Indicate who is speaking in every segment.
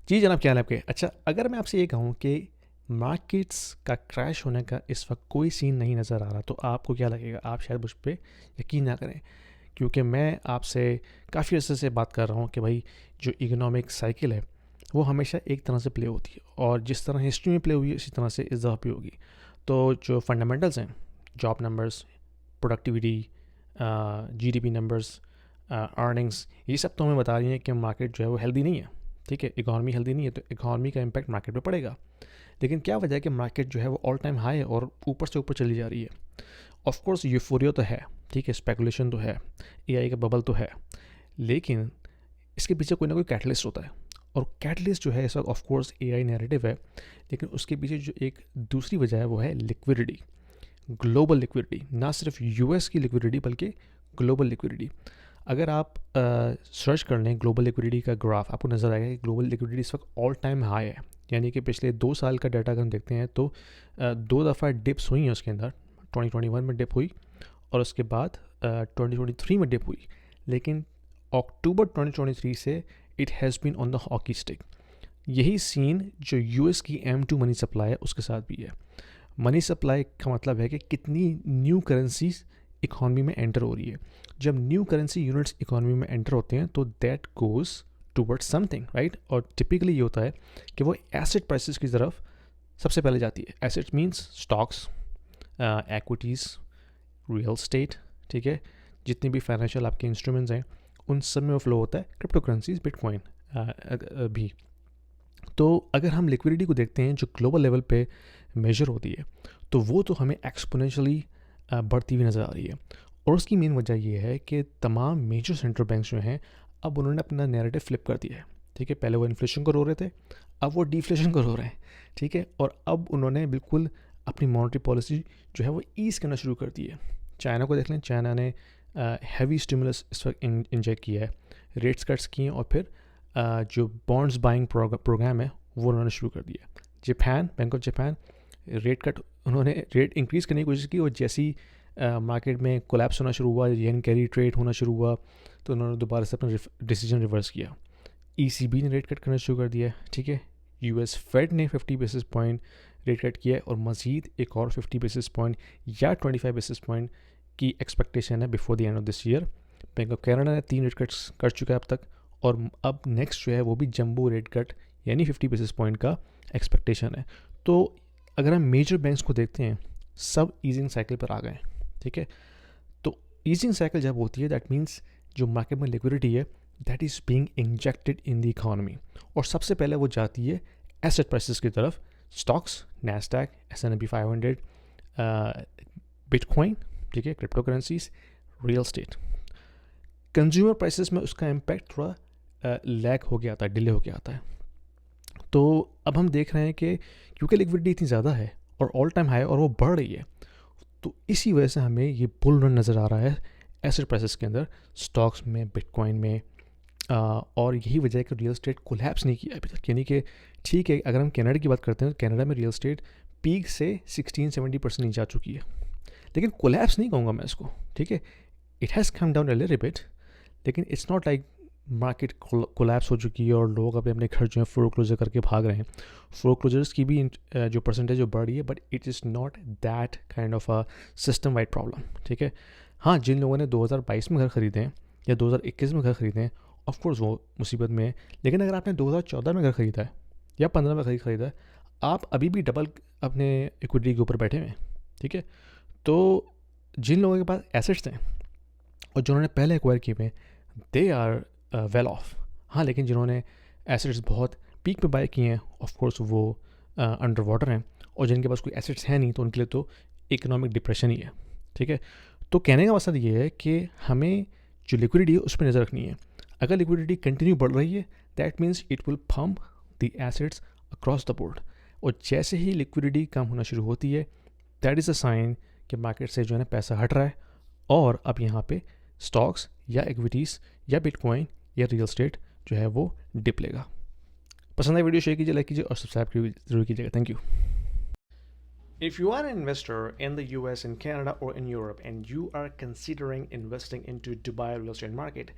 Speaker 1: जी जनाब, क्या हाल है आपके? अच्छा, अगर मैं आपसे ये कहूँ कि मार्केट्स का क्रैश होने का इस वक्त कोई सीन नहीं नज़र आ रहा, तो आपको क्या लगेगा? आप शायद मुझ पे यकीन ना करें, क्योंकि मैं आपसे काफ़ी अर्से से बात कर रहा हूँ कि भाई जो इकोनॉमिक साइकिल है वो हमेशा एक तरह से प्ले होती है, और जिस तरह हिस्ट्री में प्ले हुई है इसी तरह से इस दफ़ा भी होगी। तो जो फंडामेंटल्स हैं, job numbers, productivity, GDP numbers, earnings, ये सब तो हमें बता रही हैं कि मार्केट जो है वो हेल्दी नहीं है। ठीक है, इकॉनमी हेल्दी नहीं है, तो इकॉनमी का इम्पैक्ट मार्केट पे पड़ेगा। लेकिन क्या वजह है कि मार्केट जो है वो ऑल टाइम हाई है और ऊपर से ऊपर चली जा रही है? ऑफ कोर्स यूफोरिया तो है, ठीक है, स्पेकुलेशन तो है, एआई का बबल तो है, लेकिन इसके पीछे कोई ना कोई कैटलिस्ट होता है। और कैटलिस्ट जो है इस वक्त ऑफ कोर्स एआई नैरेटिव है, लेकिन उसके पीछे जो एक दूसरी वजह है वो है लिक्विडिटी, ग्लोबल लिक्विडिटी। ना सिर्फ यूएस की लिक्विडिटी बल्कि ग्लोबल लिक्विडिटी। अगर आप सर्च कर लें ग्लोबल लिक्विडिटी का ग्राफ, आपको नज़र आएगा कि ग्लोबल लिक्विडिटी इस वक्त ऑल टाइम हाई है। यानी कि पिछले 2 साल का डाटा अगर हम देखते हैं तो 2 दफ़ा डिप्स हुई हैं उसके अंदर। 2021 में डिप हुई और उसके बाद 2023 में डिप हुई। लेकिन अक्टूबर 2023 से it has been on the hockey stick. यही सीन जो यूएस की M2 मनी सप्लाई है उसके साथ भी है। मनी सप्लाई का मतलब है कि कितनी न्यू करेंसीज इकॉनमी में एंटर हो रही है। जब न्यू करेंसी यूनिट्स इकॉनमी में एंटर होते हैं तो that goes towards something, right. और टिपिकली ये होता है कि वो एसेट प्राइसेस की तरफ सबसे पहले जाती है। Asset means stocks, equities, real estate, ठीक है, जितनी भी फाइनेंशियल आपके इंस्ट्रूमेंट्स हैं उन सब में वो फ्लो होता है। क्रिप्टो करेंसीज, बिटकॉइन भी। तो अगर हम लिक्विडिटी को देखते हैं जो ग्लोबल लेवल पे मेजर होती है, तो वो तो हमें एक्सपोनेंशियली बढ़ती हुई नज़र आ रही है। और उसकी मेन वजह ये है कि तमाम मेजर सेंट्रल बैंक्स जो हैं अब उन्होंने अपना नैरेटिव फ्लिप कर दिया है। ठीक है, पहले वो इन्फ्लेशन को रो रहे थे, अब वो डिफ्लेशन को रो रहे हैं। ठीक है, और अब उन्होंने बिल्कुल अपनी मॉनेटरी पॉलिसी जो है वो ईज़ करना शुरू कर दी है। चाइना को देख लें, चाइना ने हैवी स्टिमुलस इस वक्त इंजेक्ट किया है, रेट्स कट्स किए और फिर जो बॉन्ड्स बाइंग प्रोग्राम है वो उन्होंने शुरू कर दिया। Japan, bank of Japan, rate cut, उन्होंने रेट इंक्रीज़ करने की कोशिश की और जैसी मार्केट में कोलैप्स होना शुरू हुआ, येन कैरी ट्रेड होना शुरू हुआ, तो उन्होंने दोबारा से अपना डिसीजन रिवर्स किया। ईसीबी ने रेट कट करना शुरू कर दिया। ठीक है, यूएस फेड ने 50 बेसिस पॉइंट रेट कट किया और मज़ीद एक और 50 बेसिस पॉइंट या 25 बेसिस पॉइंट की एक्सपेक्टेशन है before the end of this year. Bank of Canada ने 3 रेट कट्स कर चुका है अब तक, और अब नेक्स्ट जो है वो भी जंबो रेट कट यानी 50 बेसिस पॉइंट का एक्सपेक्टेशन है। तो अगर हम मेजर बैंक्स को देखते हैं, सब ईजिंग साइकिल पर आ गए। ठीक है, तो ईजिंग साइकिल जब होती है दैट मीन्स जो मार्केट में लिक्विडिटी है that is being injected in the economy, और सबसे पहले वो जाती है एसेट प्राइसेस की तरफ। स्टॉक्स, नैस्डैक, S&P 500, बिटकॉइन, ठीक है, crypto currencies, real estate. Consumer prices में उसका इम्पैक्ट थोड़ा लैग हो गया आता है, डिले हो गया आता है। तो अब हम देख रहे हैं कि क्योंकि लिक्विडिटी इतनी ज़्यादा है और ऑल टाइम हाई और वो बढ़ रही है, तो इसी वजह से हमें ये बुल रन नज़र आ रहा है एसेट प्राइसेस के अंदर, स्टॉक्स में, बिटकॉइन में। और यही वजह है कि रियल स्टेट कोलैप्स नहीं किया अभी तक। यानी कि ठीक है, अगर हम कनाडा की बात करते हैं तो कनाडा में रियल स्टेट पीक से 16-70% नीचे आ चुकी है, लेकिन कोलैप्स नहीं कहूँगा मैं इसको। ठीक है, it has come down a little bit, लेकिन it's not like market collapse हो चुकी है और लोग अपने अपने घर जो है फ्लोर क्लोजर करके भाग रहे हैं। फ्लोर क्लोजर्स की भी जो परसेंटेज जो बढ़ रही है, but it is not that kind of a system wide problem. ठीक है, हाँ, जिन लोगों ने 2022 में घर ख़रीदे हैं या 2021 में घर ख़रीदे हैं, ऑफकोर्स वो मुसीबत में है। लेकिन अगर आपने 2014 में घर ख़रीदा है या 15 में ख़रीदा है, आप अभी भी डबल अपने इक्विटी के ऊपर बैठे हुए हैं। ठीक है, तो जिन लोगों के पास एसेट्स हैं और जिन्होंने पहले एक्वायर किए हुए, दे आर वेल ऑफ। हाँ, लेकिन जिन्होंने एसेट्स बहुत पीक पे बाय किए हैं, ऑफ कोर्स वो अंडर वाटर हैं, और जिनके पास कोई एसेट्स हैं नहीं तो उनके लिए तो इकोनॉमिक डिप्रेशन ही है। ठीक है, तो कहने का मकसद ये है कि हमें जो लिक्विडिटी है उस पर नज़र रखनी है। अगर लिक्विडिटी कंटिन्यू बढ़ रही है that means it will pump the assets across the board, और जैसे ही लिक्विडिटी कम होना शुरू होती है दैट इज़ अ साइन कि मार्केट से जो है ना पैसा हट रहा है, और अब यहाँ पे स्टॉक्स या इक्विटीज़ या बिटकॉइन या रियल स्टेट जो है वो डिप लेगा। पसंद आए वीडियो शेयर कीजिए, लाइक कीजिए और सब्सक्राइब जरूर कीजिएगा। Thank you. If you are an investor in the US, in Canada, or in Europe, and you are considering investing into Dubai real estate market,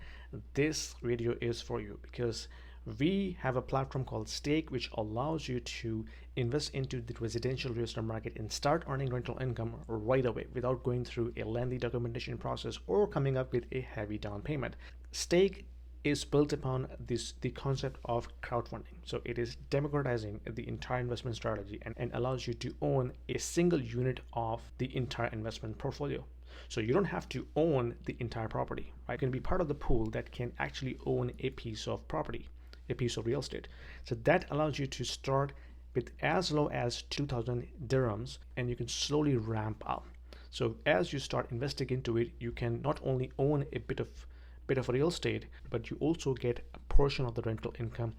Speaker 1: this video is for you, because We have a platform called Stake, which allows you to invest into the residential real estate market and start earning rental income right away without going through a lengthy documentation process or coming up with a heavy down payment. Stake is built upon the concept of crowdfunding. So it is democratizing the entire investment strategy and allows you to own a single unit of the entire investment portfolio. So you don't have to own the entire property, right? You can be part of the pool that can actually own a piece of property, a piece of real estate. So that allows you to start with as low as 2,000 dirhams, and you can slowly ramp up. So as you start investing into it, you can not only own a bit of real estate, but you also get a portion of the rental income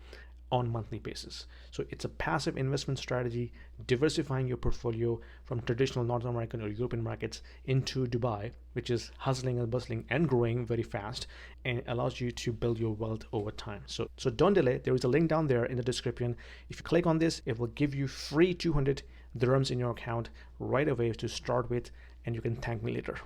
Speaker 1: on monthly basis. So it's a passive investment strategy, diversifying your portfolio from traditional North American or European markets into Dubai, which is hustling and bustling and growing very fast, and allows you to build your wealth over time. So don't delay. There is a link down there in the description. If you click on this, it will give you free 200 dirhams in your account right away to start with, and you can thank me later.